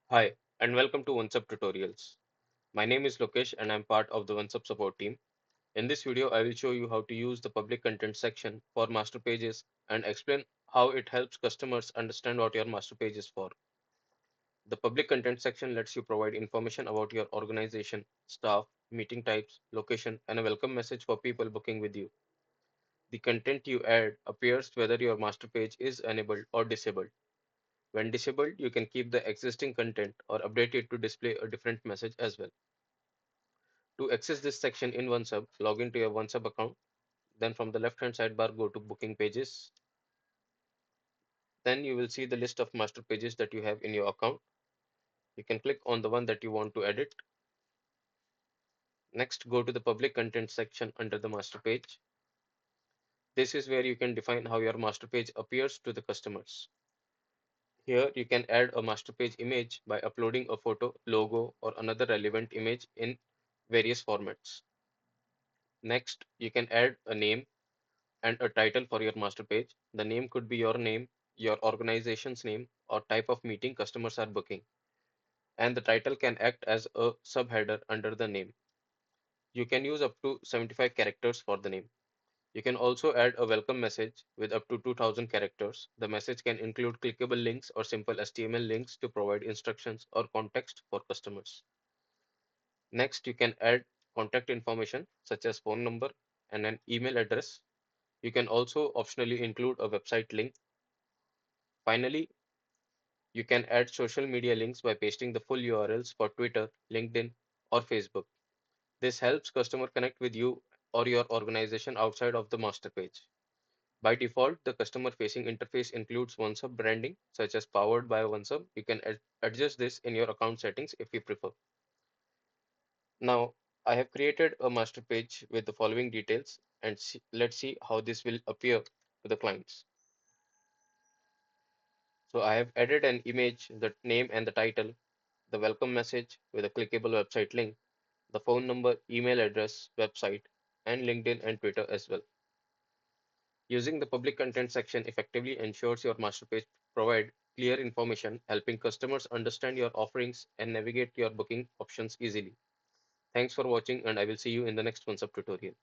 Hi, and welcome to OnceHub tutorials. My name is Lokesh and I'm part of the OnceHub support team. In this video, I will show you how to use the public content section for master pages and explain how it helps customers understand what your master page is for. The public content section lets you provide information about your organization, staff, meeting types, location, and a welcome message for people booking with you. The content you add appears whether your master page is enabled or disabled. When disabled, you can keep the existing content or update it to display a different message as well. To access this section in OneSub, log into your OneSub account. Then from the left-hand sidebar, go to Booking Pages. Then you will see the list of master pages that you have in your account. You can click on the one that you want to edit. Next, go to the Public Content section under the master page. This is where you can define how your master page appears to the customers. Here, you can add a master page image by uploading a photo, logo, or another relevant image in various formats. Next, you can add a name and a title for your master page. The name could be your name, your organization's name, or type of meeting customers are booking. And the title can act as a subheader under the name. You can use up to 75 characters for the name. You can also add a welcome message with up to 2000 characters. The message can include clickable links or simple HTML links to provide instructions or context for customers. Next, you can add contact information such as phone number and an email address. You can also optionally include a website link. Finally, you can add social media links by pasting the full URLs for Twitter, LinkedIn, or Facebook. This helps customer connect with you or your organization outside of the master page. By default, the customer-facing interface includes OneSub branding, such as powered by OneSub. You can adjust this in your account settings if you prefer. Now, I have created a master page with the following details, and let's see how this will appear to the clients. So I have added an image, the name and the title, the welcome message with a clickable website link, the phone number, email address, website, and LinkedIn and Twitter as well. Using the public content section effectively ensures your master page provide clear information, helping customers understand your offerings and navigate your booking options easily. Thanks for watching, and I will see you in the next OneSub tutorial.